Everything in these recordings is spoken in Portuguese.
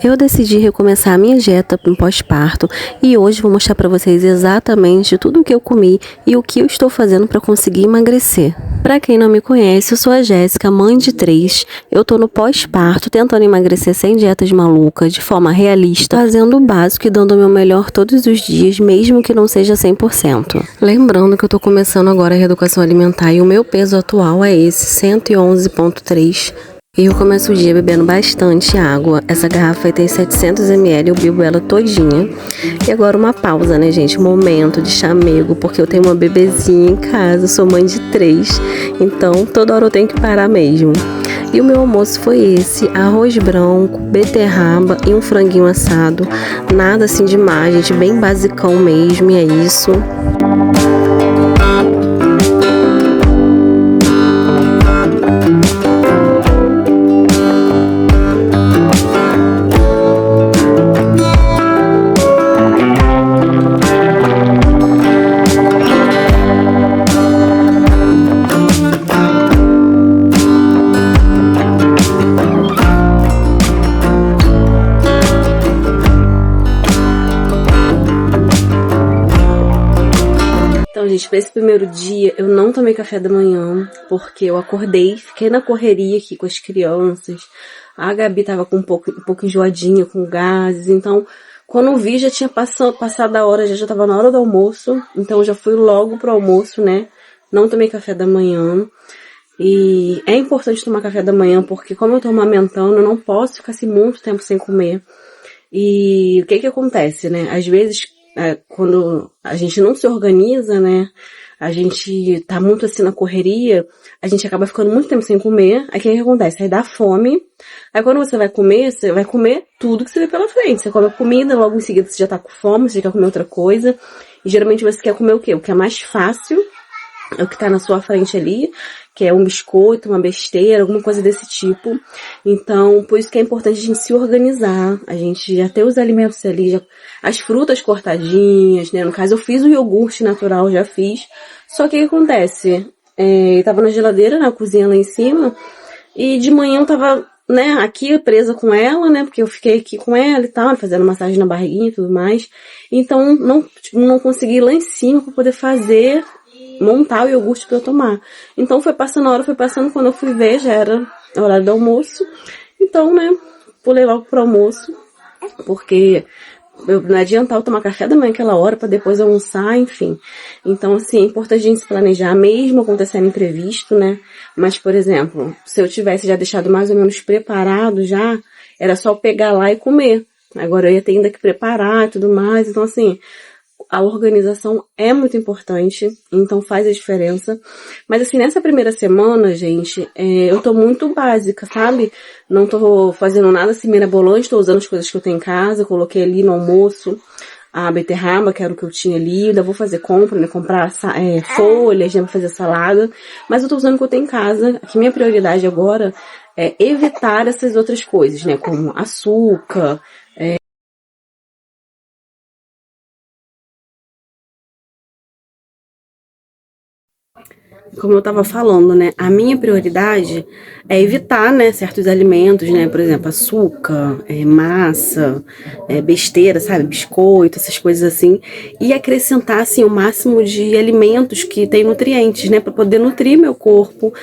Eu decidi recomeçar a minha dieta no pós-parto e hoje vou mostrar para vocês exatamente tudo o que eu comi e o que eu estou fazendo para conseguir emagrecer. Para quem não me conhece, eu sou a Jéssica, mãe de 3. Eu tô no pós-parto tentando emagrecer sem dietas malucas, de forma realista, fazendo o básico e dando o meu melhor todos os dias, mesmo que não seja 100%. Lembrando que eu tô começando agora a reeducação alimentar e o meu peso atual é esse, 111,3. E eu começo o dia bebendo bastante água. Essa garrafa aí tem 700 ml, eu bebo ela todinha. E agora uma pausa, né, gente? Um momento de chamego, porque eu tenho uma bebezinha em casa, sou mãe de 3. Então, toda hora eu tenho que parar mesmo. E o meu almoço foi esse, arroz branco, beterraba e um franguinho assado. Nada assim demais, gente, bem basicão mesmo, e é isso. Então, gente, para esse primeiro dia, eu não tomei café da manhã, porque eu acordei, fiquei na correria aqui com as crianças. A Gabi tava com um pouco enjoadinha, com gases, então, quando eu vi, já tinha passado a hora, já tava na hora do almoço, então eu já fui logo pro almoço, né? Não tomei café da manhã. E é importante tomar café da manhã, porque como eu tô amamentando, eu não posso ficar assim muito tempo sem comer. E o que acontece, né? Às vezes, quando a gente não se organiza, né? A gente tá muito assim na correria, a gente acaba ficando muito tempo sem comer. Aí o que acontece? Aí dá fome. Aí quando você vai comer tudo que você vê pela frente. Você come a comida, logo em seguida você já tá com fome, você já quer comer outra coisa. E geralmente você quer comer o quê? O que é mais fácil, é o que tá na sua frente ali, que é um biscoito, uma besteira, alguma coisa desse tipo. Então, por isso que é importante a gente se organizar, a gente já ter os alimentos ali, as frutas cortadinhas, né? No caso, eu fiz o iogurte natural, já fiz. Só que o que acontece? Tava na geladeira, na cozinha lá em cima, e de manhã eu tava, né, aqui presa com ela, né, porque eu fiquei aqui com ela e tal, fazendo massagem na barriguinha e tudo mais. Então, não consegui ir lá em cima pra poder montar o iogurte pra eu tomar. Então foi passando a hora, quando eu fui ver, já era a hora do almoço. Então, né, pulei logo pro almoço, porque não adianta eu tomar café da manhã aquela hora pra depois almoçar, enfim. Então, assim, é importante a gente se planejar, mesmo acontecendo imprevisto, né? Mas, por exemplo, se eu tivesse já deixado mais ou menos preparado já, era só pegar lá e comer. Agora eu ia ter ainda que preparar e tudo mais. Então, assim, a organização é muito importante, então faz a diferença. Mas assim, nessa primeira semana, gente, eu tô muito básica, sabe? Não tô fazendo nada assim mirabolante, tô usando as coisas que eu tenho em casa, coloquei ali no almoço a beterraba, que era o que eu tinha ali, ainda vou fazer compra, né? Comprar folhas, né? Pra fazer salada. Mas eu tô usando o que eu tenho em casa, que minha prioridade agora é evitar essas outras coisas, né? Como açúcar, como eu estava falando, né, a minha prioridade é evitar, né, certos alimentos, né, por exemplo, açúcar, massa, besteira, sabe, biscoito, essas coisas assim, e acrescentar, assim, o máximo de alimentos que tem nutrientes, né, para poder nutrir meu corpo.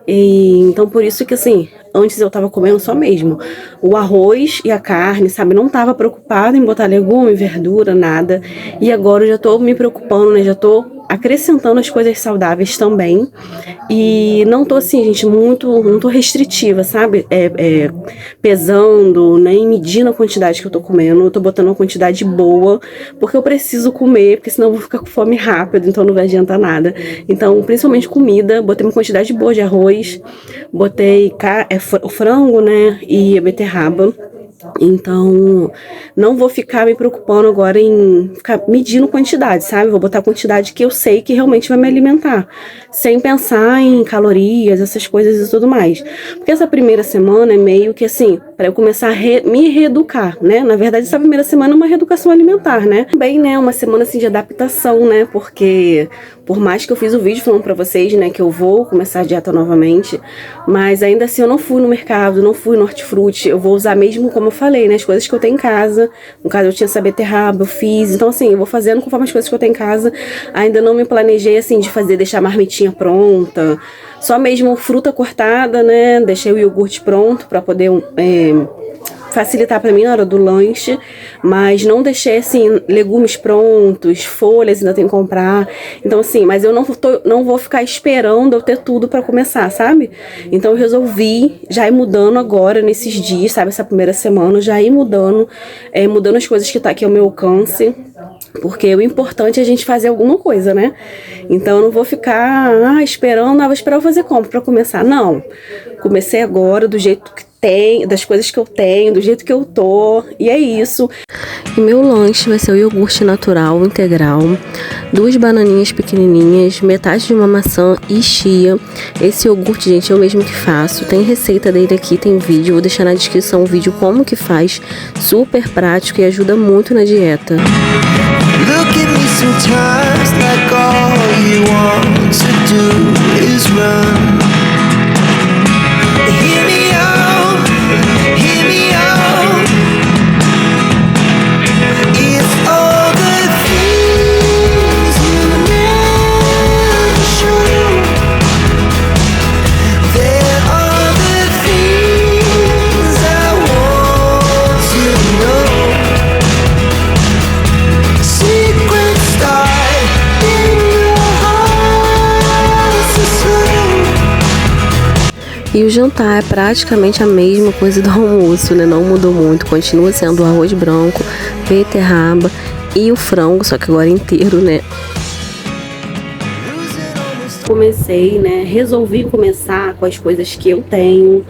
E, então, por isso que, assim, antes eu tava comendo só mesmo o arroz e a carne, sabe? Não tava preocupada em botar legume, verdura, nada. E agora eu já tô me preocupando, né? Já tô acrescentando as coisas saudáveis também. E não tô assim, gente, não tô restritiva, sabe? Pesando, nem medindo a quantidade que eu tô comendo. Eu tô botando uma quantidade boa, porque eu preciso comer, porque senão eu vou ficar com fome rápido, então não vai adiantar nada. Então, principalmente comida, botei uma quantidade boa de arroz, botei o frango, né, e a beterraba. Então, não vou ficar me preocupando agora em ficar medindo quantidade, sabe? Vou botar a quantidade que eu sei que realmente vai me alimentar, sem pensar em calorias, essas coisas e tudo mais. Porque essa primeira semana é meio que assim, para eu começar a me reeducar, né? Na verdade, essa primeira semana é uma reeducação alimentar, né? Também, né, uma semana assim de adaptação, né? Porque por mais que eu fiz o vídeo falando para vocês, né, que eu vou começar a dieta novamente, mas ainda assim eu não fui no mercado, não fui no hortifruti, eu vou usar mesmo como eu falei, né, as coisas que eu tenho em casa. No caso eu tinha essa beterraba, eu fiz, então assim, eu vou fazendo conforme as coisas que eu tenho em casa. Ainda não me planejei assim de deixar a marmitinha pronta, só mesmo fruta cortada, né, deixei o iogurte pronto para poder facilitar para mim na hora do lanche, mas não deixei assim legumes prontos, folhas ainda tenho que comprar. Então assim, mas eu não vou ficar esperando eu ter tudo para começar, sabe? Então eu resolvi já ir mudando agora nesses dias, sabe, essa primeira semana, já ir mudando as coisas que tá aqui ao meu alcance. Porque o importante é a gente fazer alguma coisa, né? Então eu não vou ficar esperando, vou esperar eu fazer compra para começar. Não. Comecei agora do jeito que tem, das coisas que eu tenho, do jeito que eu tô, e é isso. E meu lanche vai ser o iogurte natural integral, 2 bananinhas pequenininhas, metade de uma maçã e chia. Esse iogurte, gente, eu mesmo que faço. Tem receita dele aqui, tem vídeo, vou deixar na descrição o vídeo como que faz. Super prático e ajuda muito na dieta. Look at me sometimes like all you want to do is run. Hear me out, hear me out. If all the things you never show, there are the things I want to know. Secrets die in your heart so slow. E o jantar é praticamente a mesma coisa do almoço, né? Não mudou muito, continua sendo o arroz branco, beterraba e o frango, só que agora inteiro, né? Comecei, né? Resolvi começar com as coisas que eu tenho,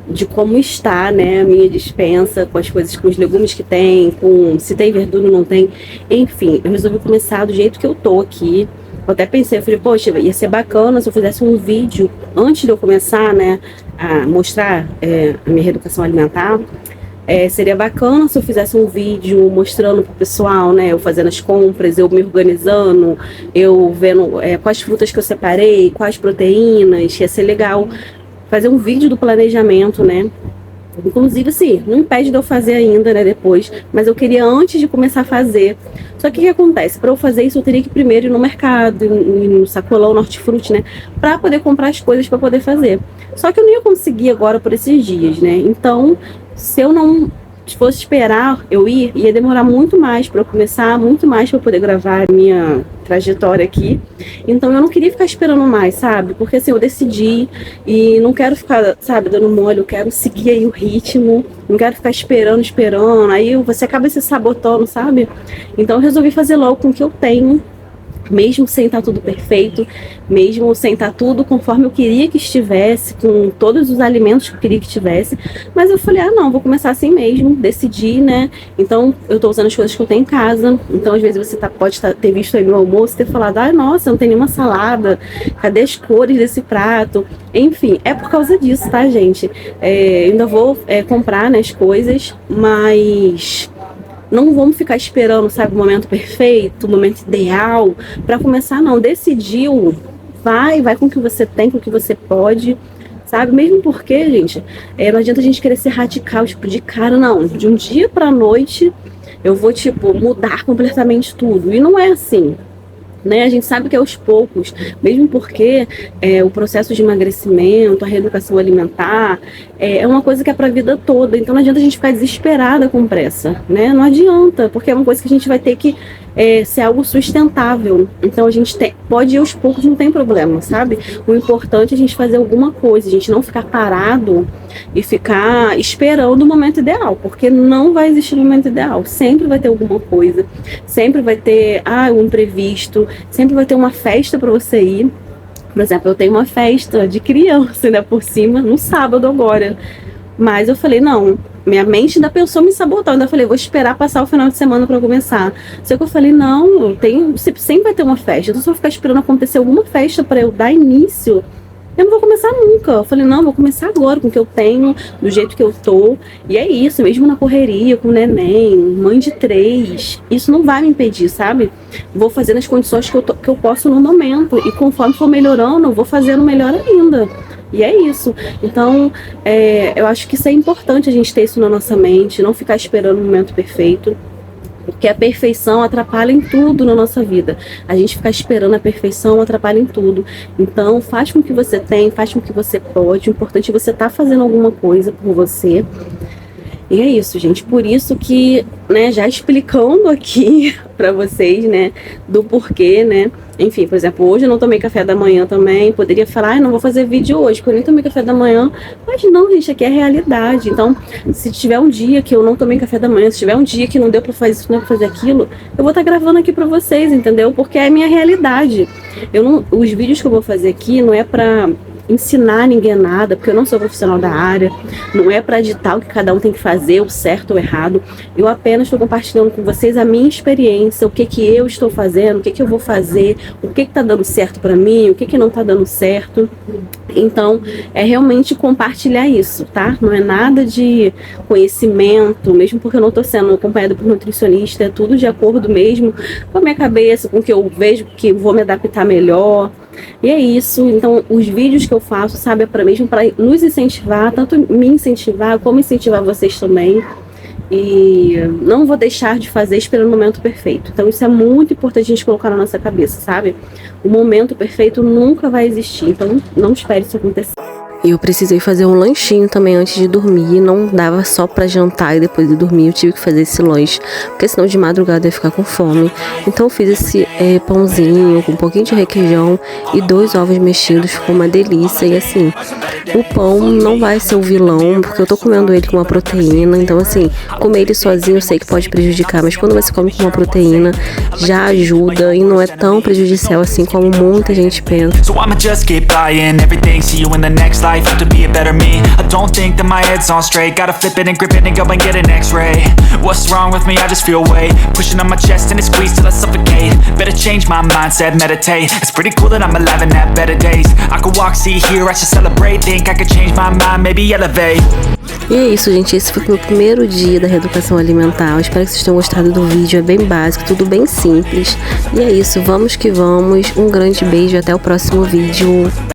de como está, né, a minha despensa, com as coisas, com os legumes que tem, com se tem verdura ou não tem. Enfim, eu resolvi começar do jeito que eu tô aqui. Eu até pensei, eu falei, poxa, ia ser bacana se eu fizesse um vídeo antes de eu começar, né, a mostrar a minha reeducação alimentar. Seria bacana se eu fizesse um vídeo mostrando pro pessoal, né, eu fazendo as compras, eu me organizando, eu vendo quais frutas que eu separei, quais proteínas. Ia ser legal fazer um vídeo do planejamento, né. Inclusive, assim, não impede de eu fazer ainda, né, depois, mas eu queria antes de começar a fazer. Só que o que acontece? Para eu fazer isso, eu teria que primeiro ir no mercado, no sacolão, no hortifruti, né, para poder comprar as coisas para poder fazer. Só que eu não ia conseguir agora por esses dias, né, então, se eu não fosse esperar eu ia demorar muito mais para eu começar, muito mais para eu poder gravar a minha trajetória aqui. Então eu não queria ficar esperando mais, sabe? Porque assim, eu decidi e não quero ficar, sabe, dando mole, eu quero seguir aí o ritmo, não quero ficar esperando, aí você acaba se sabotando, sabe? Então eu resolvi fazer logo com o que eu tenho, mesmo sem estar tudo perfeito, mesmo sem estar tudo conforme eu queria que estivesse, com todos os alimentos que eu queria que tivesse. Mas eu falei, não, vou começar assim mesmo, decidi, né? Então eu tô usando as coisas que eu tenho em casa. Então às vezes você pode ter visto aí meu almoço e ter falado, nossa, não tem nenhuma salada, cadê as cores desse prato? Enfim, é por causa disso, tá, gente? Ainda vou comprar, né, as coisas, mas não vamos ficar esperando, sabe, o momento perfeito, o momento ideal para começar, não. Decidiu, vai com o que você tem, com o que você pode, sabe? Mesmo porque, gente, não adianta a gente querer ser radical, tipo, de cara, não. De um dia pra noite eu vou, tipo, mudar completamente tudo. E não é assim, né? A gente sabe que é aos poucos, mesmo porque o processo de emagrecimento, a reeducação alimentar, é uma coisa que é para a vida toda. Então não adianta a gente ficar desesperada com pressa, né? Não adianta, porque é uma coisa que a gente vai ter que ser algo sustentável. Então a gente pode ir aos poucos, não tem problema, sabe? O importante é a gente fazer alguma coisa, a gente não ficar parado e ficar esperando o momento ideal, porque não vai existir momento ideal. Sempre vai ter alguma coisa, sempre vai ter um imprevisto, sempre vai ter uma festa para você ir. Por exemplo, eu tenho uma festa de criança, ainda por cima, no sábado agora. Mas eu falei, não, minha mente ainda pensou em me sabotar. Eu ainda falei, vou esperar passar o final de semana para começar. Só que eu falei, não, sempre vai ter uma festa. Então se eu ficar esperando acontecer alguma festa para eu dar início, eu não vou começar nunca. Eu falei, não, vou começar agora com o que eu tenho, do jeito que eu tô. E é isso, mesmo na correria, com neném, mãe de 3, isso não vai me impedir, sabe? Vou fazer nas condições que eu posso no momento. E conforme for melhorando, eu vou fazendo melhor ainda. E é isso. Então, eu acho que isso é importante a gente ter isso na nossa mente, não ficar esperando o momento perfeito. Porque a perfeição atrapalha em tudo na nossa vida. A gente ficar esperando a perfeição atrapalha em tudo. Então, faz com o que você tem, faz com o que você pode. O importante é você estar fazendo alguma coisa por você. E é isso, gente. Por isso que, né, já explicando aqui pra vocês, né, do porquê, né. Enfim, por exemplo, hoje eu não tomei café da manhã também. Poderia falar, não vou fazer vídeo hoje, porque eu nem tomei café da manhã. Mas não, gente, aqui é realidade. Então, se tiver um dia que eu não tomei café da manhã, se tiver um dia que não deu pra fazer isso, não deu pra fazer aquilo, eu vou estar gravando aqui pra vocês, entendeu? Porque é a minha realidade. Os vídeos que eu vou fazer aqui não é pra ensinar ninguém nada, porque eu não sou profissional da área, não é para ditar o que cada um tem que fazer, o certo ou errado. Eu apenas estou compartilhando com vocês a minha experiência, o que eu estou fazendo, o que eu vou fazer, o que tá dando certo para mim, o que não tá dando certo. Então, é realmente compartilhar isso, tá? Não é nada de conhecimento, mesmo porque eu não tô sendo acompanhada por nutricionista, é tudo de acordo mesmo com a minha cabeça, com o que eu vejo que vou me adaptar melhor. E é isso. Então, os vídeos que eu faço, sabe, é para mesmo para nos incentivar, tanto me incentivar como incentivar vocês também. E não vou deixar de fazer esperando o momento perfeito. Então isso é muito importante a gente colocar na nossa cabeça, sabe? O momento perfeito nunca vai existir. Então não espere isso acontecer. E eu precisei fazer um lanchinho também antes de dormir. Não dava só pra jantar e depois de dormir eu tive que fazer esse lanche, porque senão de madrugada eu ia ficar com fome. Então eu fiz esse pãozinho com um pouquinho de requeijão e 2 ovos mexidos. Ficou uma delícia. E assim, o pão não vai ser o vilão, porque eu tô comendo ele com uma proteína. Então assim, comer ele sozinho eu sei que pode prejudicar, mas quando você come com uma proteína já ajuda e não é tão prejudicial assim como muita gente pensa. So I'ma just keep buying everything, see you in the next life, have to be a better me. I don't think that my head's on straight, gotta flip it and grip it and go and get an x-ray. What's wrong with me? I just feel weight pushing on my chest and it squeezes till I suffocate. Better change my mindset, meditate. It's pretty cool that I'm alive and have better days. I could walk, see, hear, I should celebrate. Think I could change my mind, maybe elevate. E é isso, gente, esse foi o meu primeiro dia da reeducação alimentar. Eu espero que vocês tenham gostado do vídeo, é bem básico, tudo bem simples. E é isso, vamos que vamos, um grande beijo, até o próximo vídeo.